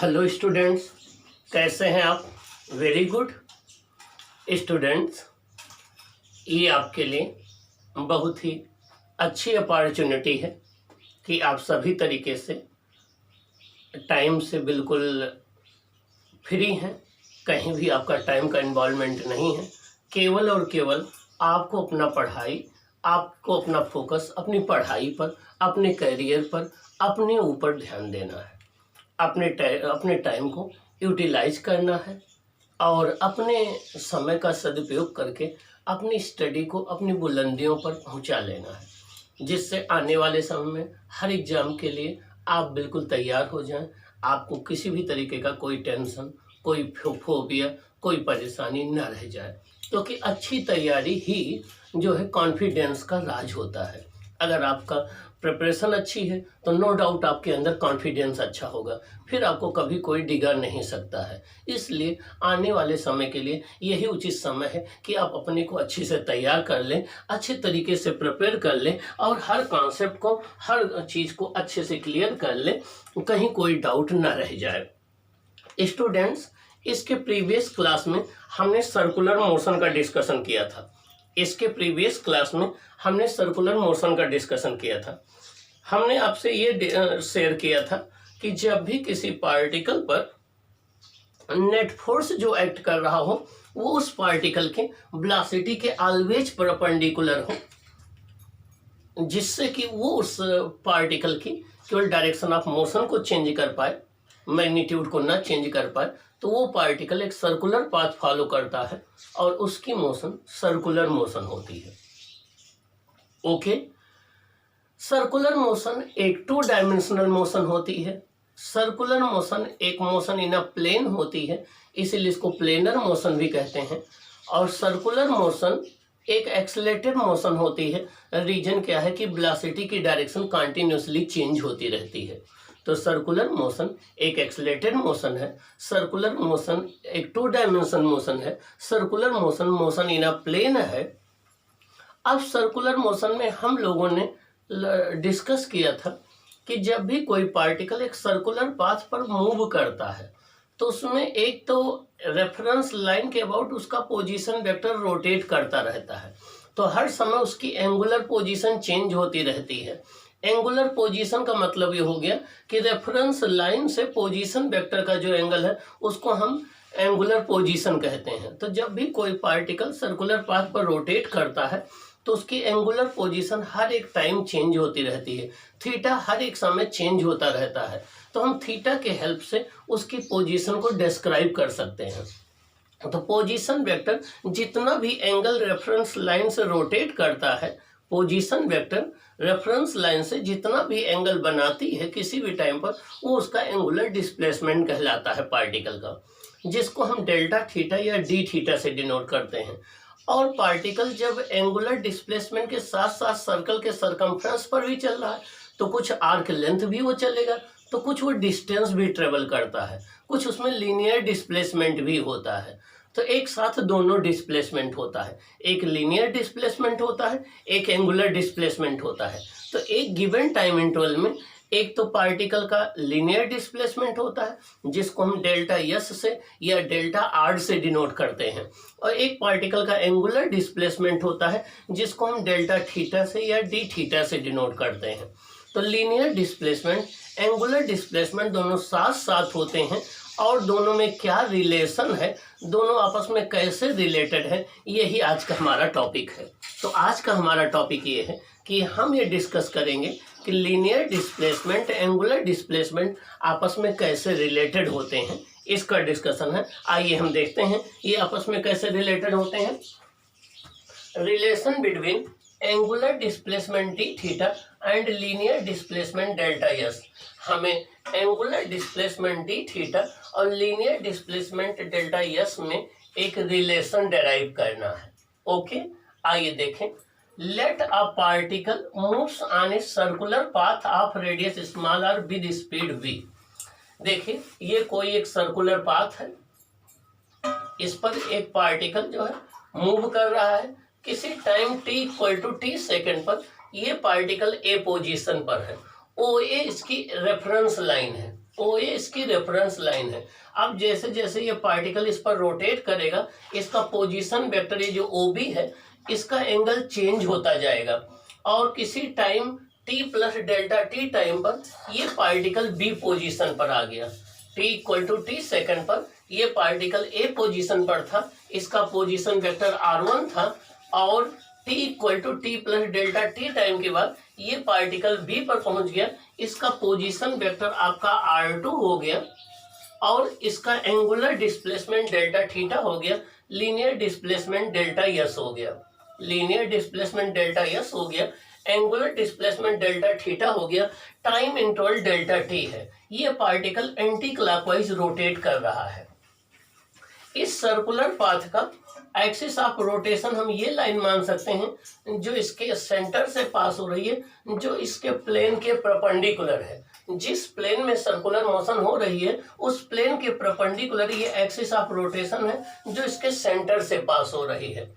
Hello students, कैसे हैं आप? वेरी गुड स्टूडेंट्स, ये आपके लिए बहुत ही अच्छी अपॉर्चुनिटी है कि आप सभी तरीके से टाइम से बिल्कुल फ्री हैं। कहीं भी आपका टाइम का इन्वॉल्वमेंट नहीं है। केवल और केवल आपको आपको अपना फोकस अपनी पढ़ाई पर, अपने करियर पर, अपने ऊपर ध्यान देना है। अपने टाइम को यूटिलाइज करना है और अपने समय का सदुपयोग करके अपनी स्टडी को अपनी बुलंदियों पर पहुंचा लेना है, जिससे आने वाले समय में हर एग्जाम के लिए आप बिल्कुल तैयार हो जाएं। आपको किसी भी तरीके का कोई टेंशन, कोई फोबिया, कोई परेशानी न रह जाए, क्योंकि अच्छी तैयारी ही जो है कॉन्फिडेंस का राज होता है। अगर आपका प्रिपरेशन अच्छी है तो नो डाउट आपके अंदर कॉन्फिडेंस अच्छा होगा, फिर आपको कभी कोई डिगा नहीं सकता है। इसलिए आने वाले समय के लिए यही उचित समय है कि आप अपने को अच्छे से तैयार कर लें, अच्छे तरीके से प्रिपेयर कर लें और हर कॉन्सेप्ट को, हर चीज़ को अच्छे से क्लियर कर लें, कहीं कोई डाउट ना रह जाए। स्टूडेंट्स, इसके प्रीवियस क्लास में हमने सर्कुलर मोशन का डिस्कशन किया था। हमने आपसे ये शेयर किया था कि जब भी किसी पार्टिकल पर नेट फोर्स जो एक्ट कर रहा हो वो उस पार्टिकल के वेलोसिटी के ऑलवेज परपेंडिकुलर हो, जिससे कि वो उस पार्टिकल की केवल डायरेक्शन ऑफ मोशन को चेंज कर पाए, मैग्नीट्यूड को ना चेंज कर पाए, तो वो पार्टिकल एक सर्कुलर पाथ फॉलो करता है और उसकी मोशन सर्कुलर मोशन होती है। ओके, सर्कुलर मोशन एक 2 डायमेंशनल मोशन होती है। सर्कुलर मोशन एक मोशन इन अ प्लेन होती है, इसीलिए इसको प्लेनर मोशन भी कहते हैं। और सर्कुलर मोशन एक एक्सेलरेटेड मोशन होती है। रीजन क्या है कि वेलोसिटी की डायरेक्शन कंटिन्यूसली चेंज होती रहती है। तो सर्कुलर मोशन एक एक्सेलरेटेड मोशन है, सर्कुलर मोशन एक 2 डायमेंशन मोशन है, circular motion in a plane है। अब सर्कुलर मोशन में हम लोगों ने डिस्कस किया था कि जब भी कोई पार्टिकल एक सर्कुलर पाथ पर मूव करता है तो उसमें एक तो रेफरेंस लाइन के अबाउट उसका पोजीशन वेक्टर रोटेट करता रहता है, तो हर समय उसकी एंगुलर पोजीशन चेंज होती रहती है। एंगुलर पोजीशन का मतलब ये हो गया कि रेफरेंस लाइन से पोजीशन वेक्टर का जो एंगल है उसको हम एंगुलर पोजीशन कहते हैं। तो जब भी कोई पार्टिकल सर्कुलर पाथ पर रोटेट करता है तो उसकी एंगुलर पोजीशन हर एक टाइम चेंज होती रहती है। थीटा हर एक समय चेंज होता रहता है, तो हम थीटा के हेल्प से उसकी पोजीशन को डिस्क्राइब कर सकते हैं। तो पोजीशन वेक्टर जितना भी एंगल रेफरेंस लाइन से रोटेट करता है, पोजीशन वेक्टर रेफरेंस लाइन से जितना भी एंगल बनाती है किसी भी टाइम पर, वो उसका एंगुलर डिस्प्लेसमेंट कहलाता है पार्टिकल का, जिसको हम डेल्टा थीटा या डी थीटा से डिनोट करते हैं। और पार्टिकल जब एंगुलर डिस्प्लेसमेंट के साथ साथ सर्कल के सरकमफ्रेंस पर भी चल रहा है तो कुछ आर्क लेंथ भी वो चलेगा, तो कुछ वो डिस्टेंस भी ट्रेवल करता है, कुछ उसमें लीनियर डिस्प्लेसमेंट भी होता है। तो एक साथ दोनों डिस्प्लेसमेंट होता है, एक लीनियर डिस्प्लेसमेंट होता है, एक एंगुलर डिस्प्लेसमेंट होता है। तो एक गिवन टाइम इंटरवल में एक तो पार्टिकल का लीनियर डिस्प्लेसमेंट होता है जिसको हम डेल्टा एस से या डेल्टा आर से डिनोट करते हैं, और एक पार्टिकल का एंगुलर डिस्प्लेसमेंट होता है जिसको हम डेल्टा थीटा से या डी थीटा से डिनोट करते हैं। तो लीनियर डिस्प्लेसमेंट, एंगुलर डिस्प्लेसमेंट दोनों साथ साथ होते हैं, और दोनों में क्या रिलेशन है, दोनों आपस में कैसे रिलेटेड है, यही आज का हमारा टॉपिक है। तो आज का हमारा टॉपिक ये है कि हम ये डिस्कस करेंगे कि लीनियर डिस्प्लेसमेंट, एंगुलर डिस्प्लेसमेंट आपस में कैसे रिलेटेड होते हैं, इसका डिस्कशन है। आइए हम देखते हैं ये आपस में कैसे रिलेटेड होते हैं। Relation between angular displacement D theta and linear displacement delta S. हमें एंगुलर डिस्प्लेसमेंट डी थीटा और लीनियर डिस्प्लेसमेंट डेल्टा एस में एक रिलेशन डेराइव करना है। ओके, आइए देखें। Let a particle moves on a circular path of radius small R with speed v। देखिए, ये कोई एक सर्कुलर पाथ है, इस पर एक पार्टिकल जो है मूव कर रहा है किसी time t equal to t second पर। ये पार्टिकल ए पोजीशन पर है, ओ ए इसकी रेफरेंस लाइन है। ओ ए इसकी रेफरेंस लाइन है। अब जैसे जैसे ये पार्टिकल इस पर रोटेट करेगा, इसका पोजीशन वेक्टर, ये जो ओ बी है, इसका एंगल चेंज होता जाएगा और किसी time t plus delta T time पर ये पार्टिकल बी पोजीशन पर आ गया। t equal to T second पर ये पार्टिकल ए पोजीशन पर था, इसका पोजीशन वेक्टर r1 था, और t equal to T plus delta T time के बाद ये पार्टिकल बी पर पहुंच गया, इसका पोजीशन वेक्टर आपका r2 हो गया और इसका एंगुलर डिस्प्लेसमेंट डेल्टा थीटा हो गया, लीनियर डिस्प्लेसमेंट डेल्टा यस हो गया, लीनियर डिस्प्लेसमेंट डेल्टा यस हो गया, एंगुलर डिस्प्लेसमेंट डेल्टा थीटा हो गया, टाइम इंटरवल डेल्टा टी है। ये पार्टिकल एंटी क्लॉकवाइज रोटेट कर रहा है। इस सर्कुलर पाथ का एक्सिस ऑफ रोटेशन हम ये लाइन मान सकते हैं जो इसके सेंटर से पास हो रही है, जो इसके प्लेन के परपेंडिकुलर है। जिस प्लेन में सर्कुलर मोशन हो रही है उस प्लेन के परपेंडिकुलर ये एक्सिस ऑफ रोटेशन है जो इसके सेंटर से पास हो रही है।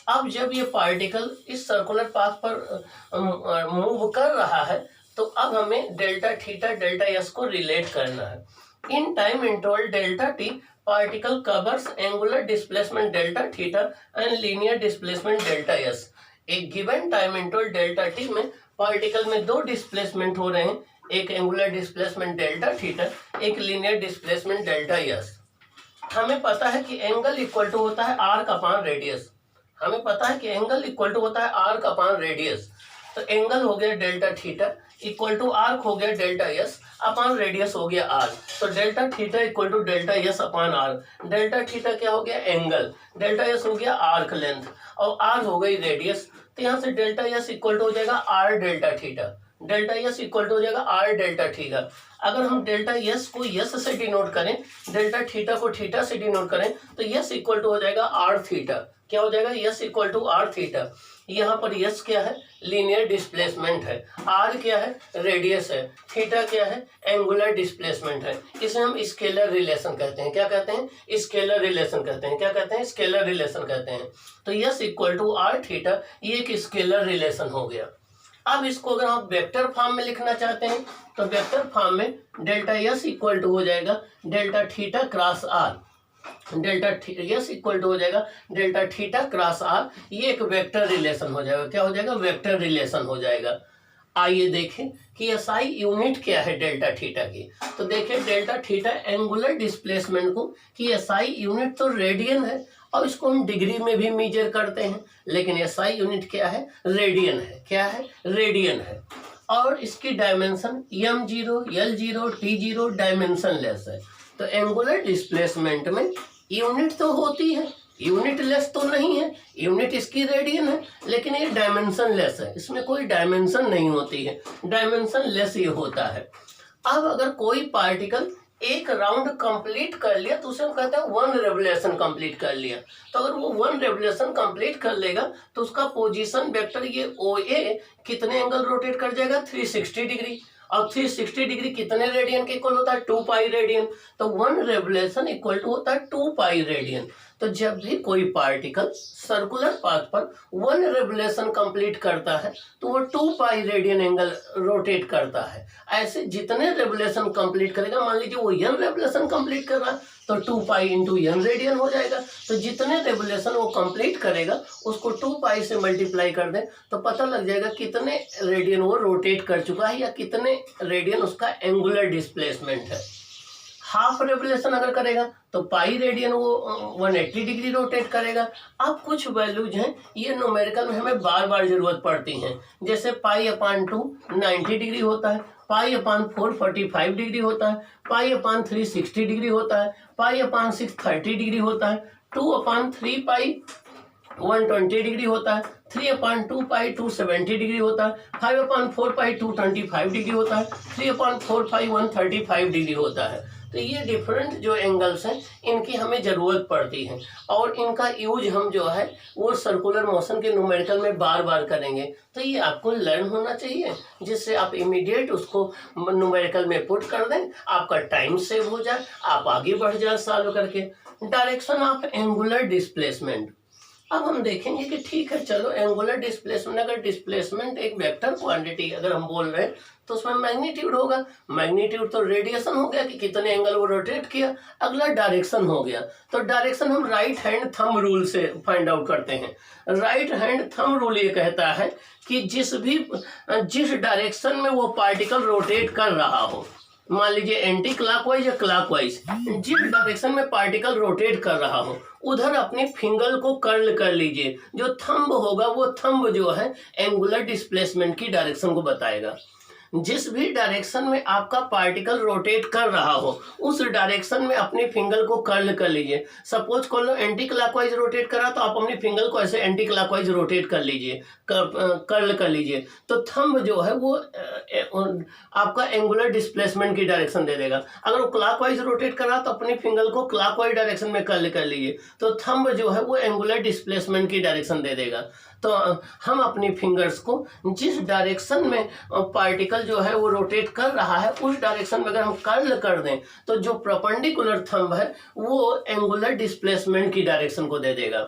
अब जब ये पार्टिकल इस सर्कुलर पाथ पर मूव कर रहा है तो अब हमें डेल्टा थीटा डेल्टा एस को रिलेट करना है। इन time interval delta T particle covers angular displacement delta theta and linear displacement delta S. एक given time interval delta T में पार्टिकल में दो डिस्प्लेसमेंट हो रहे हैं, एक एंगुलर डिस्प्लेसमेंट डेल्टा थीटा, एक लीनियर डिस्प्लेसमेंट डेल्टा एस। हमें पता है कि एंगल इक्वल टू होता है आर्क अपॉन रेडियस, हमें पता है कि एंगल इक्वल टू होता है आर्क अपॉन रेडियस। तो एंगल हो गया delta theta equal to arc हो गया डेल्टा एस अपॉन रेडियस हो गया आर। तो delta theta equal to delta S upon R. Delta theta क्या हो गया? एंगल। डेल्टा एस हो गया आर्क लेंथ और आर हो गई रेडियस। तो यहाँ से डेल्टा एस इक्वल टू हो जाएगा R delta theta, delta S equal to हो जाएगा आर डेल्टा थीटा। अगर हम डेल्टा एस को यस से डिनोट करें, डेल्टा थीटा को थीटा से डिनोट करें तो यस इक्वल टू हो जाएगा आर थीटा। क्या हो जाएगा? S equal to R theta. यहाँ पर यस क्या है? लीनियर डिस्प्लेसमेंट है। आर क्या है? रेडियस है। थीटा क्या है? एंगुलर डिस्प्लेसमेंट है। इसे हम स्केलर रिलेशन कहते हैं। क्या कहते हैं? स्केलर रिलेशन कहते हैं। क्या कहते हैं? स्केलर रिलेशन कहते हैं। तो S equal to R theta ये एक स्केलर रिलेशन हो गया। अब इसको अगर हम वेक्टर फॉर्म में लिखना चाहते हैं तो वेक्टर फॉर्म में डेल्टा यस इक्वल टू हो जाएगा delta theta cross R. Delta S equal to हो जाएगा डेल्टा थीटा क्रॉस आर। ये एक वेक्टर रिलेशन हो जाएगा। क्या हो जाएगा? वेक्टर रिलेशन हो जाएगा। आइए देखें कि एसआई यूनिट क्या है डेल्टा थीटा की। तो देखें डेल्टा थीटा एंगुलर डिस्प्लेसमेंट को कि एसआई यूनिट तो रेडियन है और इसको हम डिग्री में भी मेजर करते हैं, लेकिन एसआई यूनिट क्या है? रेडियन है। क्या है? रेडियन है। और इसकी dimension m0, l0, t0 dimension less है। तो एंगुलर डिस्प्लेसमेंट में यूनिट तो होती है, यूनिट लेस तो नहीं है। यूनिट इसकी रेडियन है लेकिन ये डायमेंशन लेस है, इसमें कोई डायमेंशन नहीं होती है, डायमेंशन लेस ये होता है। अब अगर कोई पार्टिकल एक राउंड कंप्लीट कर लिया तो उसे हम कहते हैं वन रेवोल्यूशन कंप्लीट कर लिया। तो अगर वो वन रेवोल्यूशन कंप्लीट कर लेगा तो उसका पोजीशन वेक्टर ये ओ ए कितने एंगल रोटेट कर जाएगा? 360 डिग्री। और 360 डिग्री कितने रेडियन के इक्वल होता है? 2 पाई रेडियन। तो वन रेवोल्यूशन इक्वल टू होता है 2 पाई रेडियन। तो जब भी कोई पार्टिकल सर्कुलर पाथ पर वन रेवोल्यूशन कंप्लीट करता है तो वो 2 पाई रेडियन एंगल रोटेट करता है। ऐसे जितने रेवोल्यूशन कंप्लीट करेगा, मान लीजिए वो n रेवोल्यूशन कंप्लीट कर रहा है तो 2 पाई इंटू n रेडियन हो जाएगा। तो जितने रेवोल्यूशन वो कंप्लीट करेगा उसको 2 पाई से मल्टीप्लाई कर दें तो पता लग जाएगा कितने रेडियन वो रोटेट कर चुका है या कितने रेडियन उसका एंगुलर डिस्प्लेसमेंट है। हाफ रेवोल्यूशन अगर करेगा तो पाई रेडियन वो 180 डिग्री रोटेट करेगा। अब कुछ वैल्यूज हैं ये न्यूमेरिकल में हमें बार बार जरूरत पड़ती हैं, जैसे पाई अपॉन 2 90 डिग्री होता है, पाई अपॉन 4 45 डिग्री होता है, पाई अपॉन 3 60 डिग्री होता है, पाई अपॉन 6 30 डिग्री होता है, 2 अपॉन 3 पाई 120 डिग्री होता है, 3 अपॉन 2 पाई 270 डिग्री होता है, 5 अपॉन 4 पाई 225 डिग्री होता है, 3 अपॉन 4 पाई 135 डिग्री होता है। तो ये डिफरेंट जो एंगल्स हैं इनकी हमें ज़रूरत पड़ती है और इनका यूज हम जो है वो सर्कुलर मोशन के न्यूमेरिकल में बार बार करेंगे। तो ये आपको लर्न होना चाहिए जिससे आप इमीडिएट उसको न्यूमेरिकल में पुट कर दें, आपका टाइम सेव हो जाए, आप आगे बढ़ जाए सॉल्व करके। Direction of angular displacement. अब हम देखेंगे कि ठीक है, चलो एंगुलर डिस्प्लेसमेंट, अगर डिस्प्लेसमेंट एक वेक्टर क्वांटिटी अगर हम बोल रहे हैं तो उसमें मैग्नीट्यूड होगा। मैग्नीट्यूड तो रेडिएशन हो गया कि कितने एंगल वो रोटेट किया। अगला डायरेक्शन हो गया, तो डायरेक्शन हम राइट हैंड थंब रूल से फाइंड आउट करते हैं। राइट हैंड थंब रूल ये कहता है कि जिस डायरेक्शन में वो पार्टिकल रोटेट कर रहा हो, मान लीजिए एंटी क्लॉकवाइज या क्लॉकवाइज, जिस डायरेक्शन में पार्टिकल रोटेट कर रहा हो उधर अपने फिंगर को कर्ल कर लीजिए। जो थंब होगा वो थंब जो है एंगुलर डिस्प्लेसमेंट की डायरेक्शन को बताएगा। जिस भी डायरेक्शन में आपका पार्टिकल रोटेट कर रहा हो उस डायरेक्शन में अपने फिंगर को कर्ल कर लीजिए। सपोज कर लो एंटी क्लॉकवाइज रोटेट करा तो आप अपने फिंगर को ऐसे एंटी क्लॉकवाइज रोटेट कर लीजिए, कर्ल कर लीजिए, तो थंब जो है वो आपका एंगुलर डिस्प्लेसमेंट की डायरेक्शन दे देगा। अगर वो क्लॉकवाइज रोटेट करा तो अपने फिंगर को क्लॉकवाइज डायरेक्शन में कर्ल कर लीजिए, तो थंब जो है वो एंगुलर डिस्प्लेसमेंट की डायरेक्शन दे देगा। तो हम अपनी फिंगर्स को जिस डायरेक्शन में पार्टिकल जो है वो रोटेट कर रहा है उस डायरेक्शन में अगर हम कर्ल कर दें तो जो परपेंडिकुलर थंब है वो एंगुलर डिस्प्लेसमेंट की डायरेक्शन को दे देगा।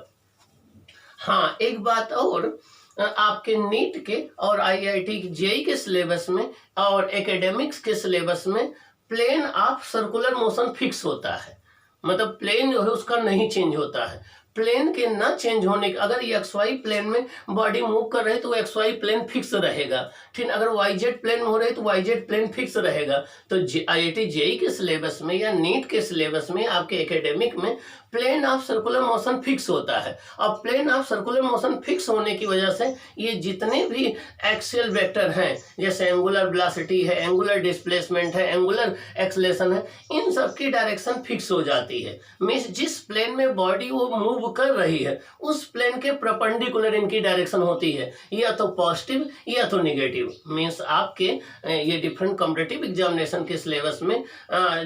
हाँ, एक बात और, आपके नीट के और IIT जेईई के सिलेबस में और एकेडमिक्स के सिलेबस में plane of circular motion fix होता है, मतलब प्लेन जो है उसका नहीं चेंज होता है। प्लेन के ना चेंज होने के, अगर ये XY प्लेन में बॉडी मूव कर रहे तो XY प्लेन फिक्स रहेगा, ठीक। अगर YZ प्लेन में हो रहे तो YZ प्लेन फिक्स रहेगा। तो IIT जेईई के सिलेबस में या नीट के सिलेबस में आपके एकेडमिक में plane of circular motion fix होता है। और plane of circular motion fix होने की वजह से ये जितने भी एक्सियल वेक्टर हैं, जैसे एंगुलर वेलोसिटी है, एंगुलर डिस्प्लेसमेंट है, एंगुलर एक्सेलेरेशन है, इन सब की डायरेक्शन फिक्स हो जाती है। मीन्स जिस प्लेन में बॉडी वो मूव कर रही है उस प्लेन के परपेंडिकुलर इनकी डायरेक्शन होती है, या तो पॉजिटिव या तो निगेटिव। मीन्स आपके ये डिफरेंट कॉम्पिटिटिव एग्जामिनेशन के सिलेबस में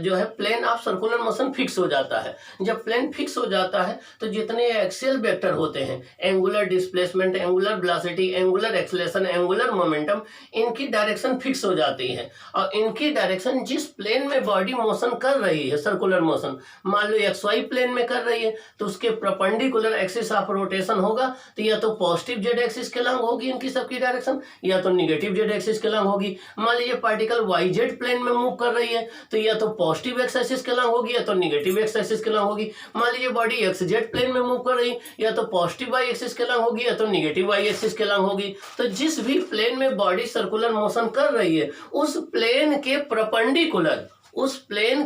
जो है plane of circular motion fix हो जाता है। जब प्लेन फिक्स हो जाता है तो जितने एक्सियल वेक्टर होते हैं, angular displacement, angular velocity, angular acceleration, angular momentum, इनकी डायरेक्शन फिक्स हो जाती है। और इनकी डायरेक्शन जिस प्लेन में बॉडी मोशन कर रही है, सर्कुलर मोशन, मान लो XY प्लेन में कर रही है तो उसके परपेंडिकुलर एक्सिस ऑफ रोटेशन होगा, तो या तो पॉजिटिव जेड एक्सिस के लंग होगी इनकी सबकी डायरेक्शन, या तो निगेटिव जेड एक्सिस के लंग होगी। मान लीजिए पार्टिकल YZ प्लेन में मूव कर रही है तो या तो पॉजिटिव एक्स एक्सिस के लंग होगी या तो निगेटिव एक्स एक्सिस के लंग होगी। मान लीजिए बॉडी XZ प्लेन में मूव कर रही है, या तो पॉजिटिव Y एक्सिस के लंग होगी या तो निगेटिव Y एक्सिस के लंग होगी। तो जिस भी प्लेन में बॉडी सर्कुलर मोशन कर रही है उस प्लेन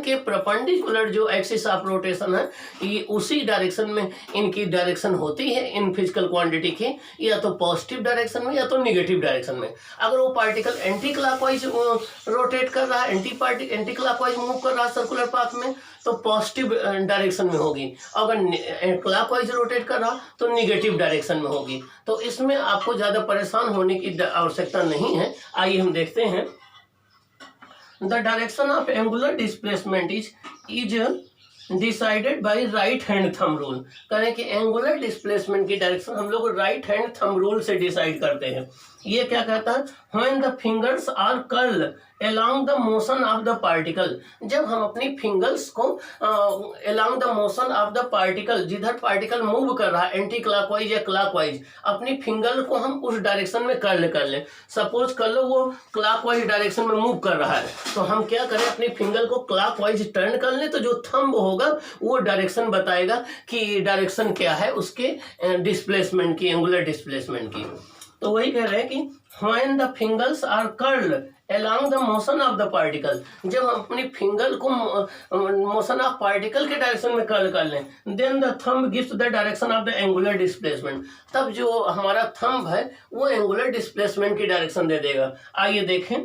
के परपेंडिकुलर जो एक्सिस ऑफ रोटेशन है ये उसी डायरेक्शन में इनकी डायरेक्शन होती है इन फिजिकल क्वांटिटी की, या तो पॉजिटिव डायरेक्शन में या तो निगेटिव डायरेक्शन में। अगर वो पार्टिकल एंटी क्लॉकवाइज रोटेट कर रहा है, एंटी क्लॉकवाइज मूव कर रहा है सर्कुलर पाथ में, तो पॉजिटिव डायरेक्शन में होगी। अगर क्लॉकवाइज रोटेट कर रहा तो निगेटिव डायरेक्शन में होगी। तो इसमें आपको ज़्यादा परेशान होने की आवश्यकता नहीं है। आइए हम देखते हैं। The direction of angular displacement is decided by right hand thumb rule. करें कि एंगुलर डिस्प्लेसमेंट की डायरेक्शन हम लोग राइट हैंड थंब रूल से डिसाइड करते हैं। ये क्या कहता है, when the fingers are curl along the motion of the particle, जब हम अपनी फिंगर्स को along the motion of the particle, जिधर पार्टिकल मूव कर रहा है एंटी क्लॉकवाइज या क्लॉकवाइज, अपनी फिंगर को हम उस डायरेक्शन में कर्ल कर लें। सपोज कर लो वो क्लॉकवाइज डायरेक्शन में मूव कर रहा है तो हम क्या करें, अपनी फिंगर को क्लॉकवाइज टर्न कर लें, तो जो थंब होगा वो डायरेक्शन बताएगा कि डायरेक्शन क्या है उसके डिस्प्लेसमेंट की, एंगुलर डिस्प्लेसमेंट की। तो वही कह रहे हैं कि when the fingers are curled along the motion of the particle, जब हम अपनी फिंगर को मोशन ऑफ पार्टिकल के डायरेक्शन में कर्ल कर लें, then the thumb gives the direction of the angular displacement, तब जो हमारा थंब है वो एंगुलर डिस्प्लेसमेंट की डायरेक्शन दे देगा। आइए देखें,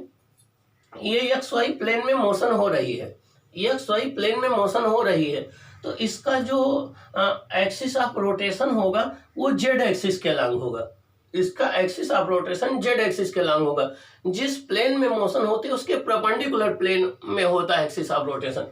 ये XY प्लेन में मोशन हो रही है, XY प्लेन में मोशन हो रही है, तो इसका जो एक्सिस ऑफ रोटेशन होगा वो जेड एक्सिस के अलॉन्ग होगा। इसका axis of rotation Z axis के अलॉन्ग होगा। जिस प्लेन में मोशन होती है उसके परपेंडिकुलर प्लेन में होता है axis of rotation.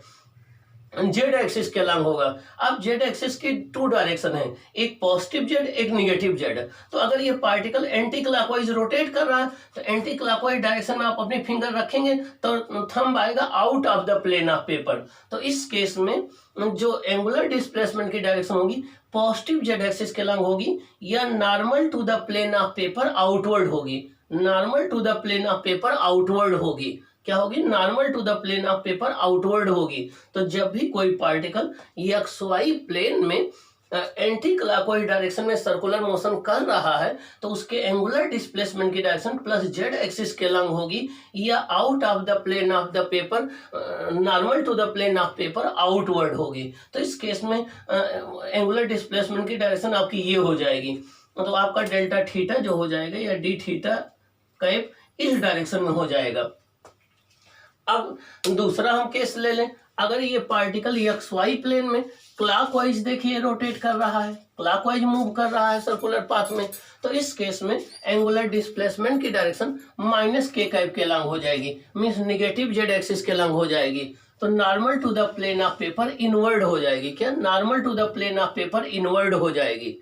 Z axis के अलॉन्ग होगा। अब जेड एक्सिस की टू डायरेक्शन है, एक पॉजिटिव जेड, एक निगेटिव जेड। तो अगर ये पार्टिकल एंटी क्लॉकवाइज रोटेट कर रहा है तो एंटी क्लॉकवाइज डायरेक्शन में आप अपनी फिंगर रखेंगे तो थंब आएगा out of the plane of paper. तो इस केस में जो एंगुलर डिस्प्लेसमेंट की डायरेक्शन होगी पॉजिटिव जेड एक्सिस के अलॉन्ग होगी या normal to the plane of paper outward होगी। Normal to the plane of paper outward होगी। क्या होगी? Normal to the plane of paper outward होगी। तो जब भी कोई पार्टिकल XY प्लेन में एंटी क्लॉकवाइज डायरेक्शन में सर्कुलर मोशन कर रहा है तो उसके एंगुलर डिस्प्लेसमेंट की डायरेक्शन प्लस जेड एक्सिस के अलॉन्ग होगी या out of the plane of the paper, normal to the plane of paper outward होगी। तो इस केस में एंगुलर डिस्प्लेसमेंट की डायरेक्शन आपकी ये हो जाएगी। तो आपका डेल्टा थीटा जो हो जाएगा या डी थीटा कैप इस डायरेक्शन में हो जाएगा। अब दूसरा हम केस ले लें, अगर ये पार्टिकल XY प्लेन में क्लॉकवाइज देखिए रोटेट कर रहा है, क्लॉकवाइज मूव कर रहा है सर्कुलर पाथ में, तो इस केस में एंगुलर डिस्प्लेसमेंट की डायरेक्शन माइनस के कैप के अलॉन्ग हो जाएगी, मींस निगेटिव जेड एक्सिस के अलॉन्ग हो जाएगी। तो normal to the plane of paper inward हो जाएगी। क्या? Normal to the plane of paper inward हो जाएगी।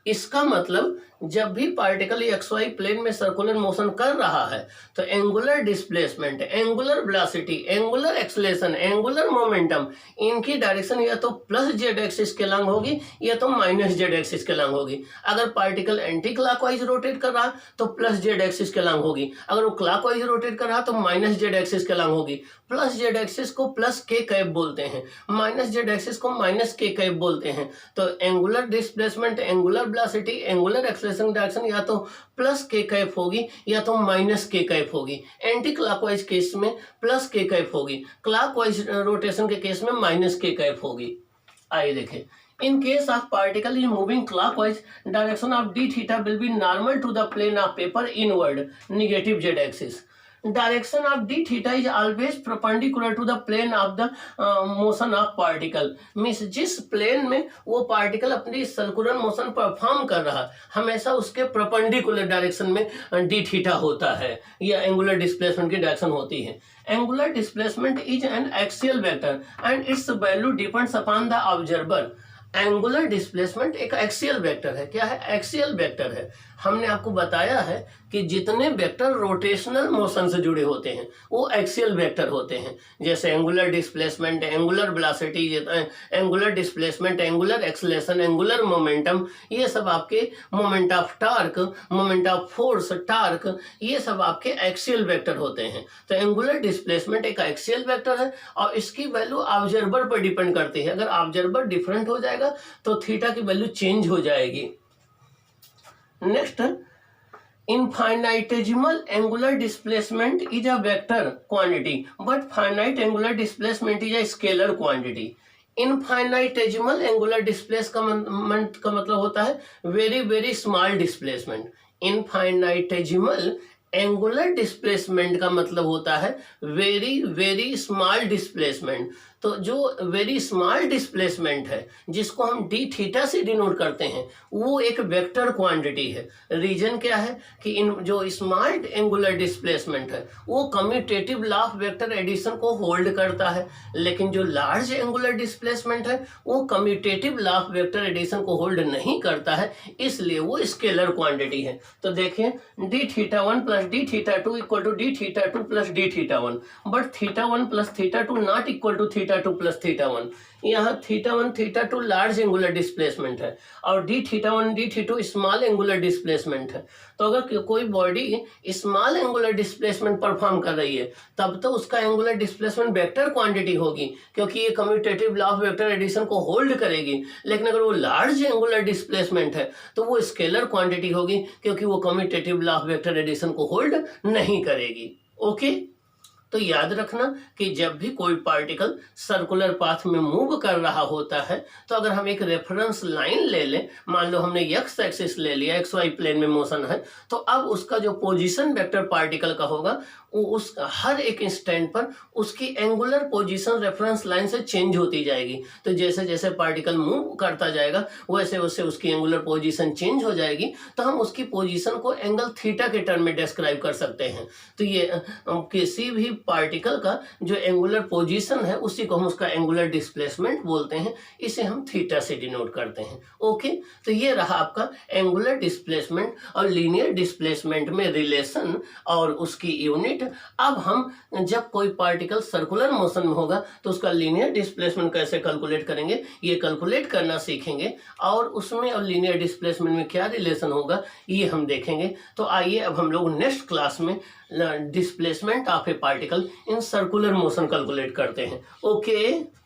इसका मतलब जब भी पार्टिकल XY प्लेन में सर्कुलर मोशन कर रहा है तो angular displacement, angular velocity, angular acceleration, angular momentum इनकी डायरेक्शन या तो प्लस जेड एक्सिस के अलॉन्ग होगी या तो माइनस जेड एक्सिस के अलॉन्ग होगी। अगर पार्टिकल एंटी क्लॉकवाइज रोटेट कर रहा है तो प्लस जेड एक्सिस के अलॉन्ग होगी, अगर वो क्लॉकवाइज रोटेट कर रहा है तो माइनस जेड एक्सिस के अलॉन्ग होगी। प्लस जेड एक्सिस को प्लस के कैप बोलते हैं, माइनस जेड एक्सिस को माइनस के कैप बोलते हैं। तो angular displacement, angular velocity, angular acceleration direction या तो प्लस के कैप होगी या तो माइनस के कैप होगी। एंटी क्लॉकवाइज केस में प्लस के कैप होगी, क्लॉकवाइज रोटेशन के केस में माइनस के कैप होगी। आइए देखें, in case of particle is moving clockwise direction of d theta will be normal to the plane of paper inward negative Z axis. Direction of d theta is always perpendicular to the plane of the motion of particle, means जिस plane में वो particle अपनी circular motion perform कर रहा हमेशा उसके perpendicular direction में D theta होता है या एंगुलर डिस्प्लेसमेंट की डायरेक्शन होती है। Angular displacement is an axial vector and it's value depends upon the observer. Angular displacement एक एक्सियल वेक्टर है। क्या है? एक्सियल वेक्टर है। हमने आपको बताया है कि जितने वेक्टर रोटेशनल मोशन से जुड़े होते हैं वो एक्सियल वेक्टर होते हैं, जैसे angular displacement, angular velocity, angular displacement, angular acceleration, angular momentum, ये सब आपके moment of torque, moment of force, torque, ये सब आपके एक्सियल वेक्टर होते हैं। तो एंगुलर डिस्प्लेसमेंट एक एक्सियल वेक्टर है और इसकी वैल्यू ऑब्जर्वर पर डिपेंड करती है। अगर ऑब्जर्वर डिफरेंट हो जाएगा तो थीटा की वैल्यू चेंज हो जाएगी। Next, infinitesimal angular displacement is a vector quantity but finite angular displacement is a scalar quantity। Infinitesimal angular displacement का मतलब होता है very very small displacement. Infinitesimal angular displacement का मतलब होता है वेरी वेरी स्मॉल डिस्प्लेसमेंट। तो जो वेरी स्मॉल डिस्प्लेसमेंट है जिसको हम डी थीटा से डिनोट करते हैं वो एक वेक्टर क्वांटिटी है। रीजन क्या है कि इन जो स्मॉल एंगुलर डिस्प्लेसमेंट है वो commutative law of vector addition को होल्ड करता है, लेकिन जो लार्ज एंगुलर डिस्प्लेसमेंट है वो commutative law of vector addition को होल्ड नहीं करता है, इसलिए वो स्केलर क्वांटिटी है। तो देखिए d theta 1 plus d theta 2 equal to d theta 2 plus d theta 1, but theta 1 plus theta 2 not equal to theta 2 plus theta 1। यहाँ theta 1 theta 2 large angular displacement है और d theta 1 d theta 2 small angular displacement है। तो अगर कोई body small angular displacement perform कर रही है तब तो उसका एंगुलर डिस्प्लेसमेंट वेक्टर क्वांटिटी होगी क्योंकि ये commutative law of vector addition को होल्ड करेगी। लेकिन अगर वो लार्ज एंगुलर डिस्प्लेसमेंट है तो वो स्केलर क्वांटिटी होगी क्योंकि वो commutative law of vector addition को होल्ड नहीं करेगी। ओके, तो याद रखना कि जब भी कोई पार्टिकल सर्कुलर पाथ में मूव कर रहा होता है तो अगर हम एक रेफरेंस लाइन ले लें, मान लो हमने एक्स एक्सिस ले लिया, XY प्लेन में मोशन है, तो अब उसका जो पोजीशन वेक्टर पार्टिकल का होगा वो उस हर एक इंस्टेंट पर उसकी एंगुलर पोजीशन रेफरेंस लाइन से चेंज होती जाएगी। तो जैसे जैसे पार्टिकल मूव करता जाएगा वैसे वैसे उसकी एंगुलर पोजीशन चेंज हो जाएगी, तो हम उसकी पोजीशन को एंगल थीटा के टर्म में डिस्क्राइब कर सकते हैं। तो ये किसी भी पार्टिकल का जो एंगुलर पोजीशन है उसी को हम उसका एंगुलर डिस्प्लेसमेंट बोलते हैं, इसे हम थीटा से डिनोट करते हैं। ओके, तो ये रहा आपका एंगुलर डिस्प्लेसमेंट और लीनियर डिस्प्लेसमेंट में रिलेशन और उसकी यूनिट। अब हम जब कोई पार्टिकल सर्कुलर मोशन में होगा तो उसका लीनियर डिस्प्लेसमेंट कैसे कैलकुलेट करेंगे ये कैलकुलेट करना सीखेंगे, और उसमें और लीनियर डिस्प्लेसमेंट में क्या रिलेशन होगा ये हम देखेंगे। तो आइए अब हम लोग नेक्स्ट क्लास में displacement of A particle in circular motion calculate करते हैं। ओके।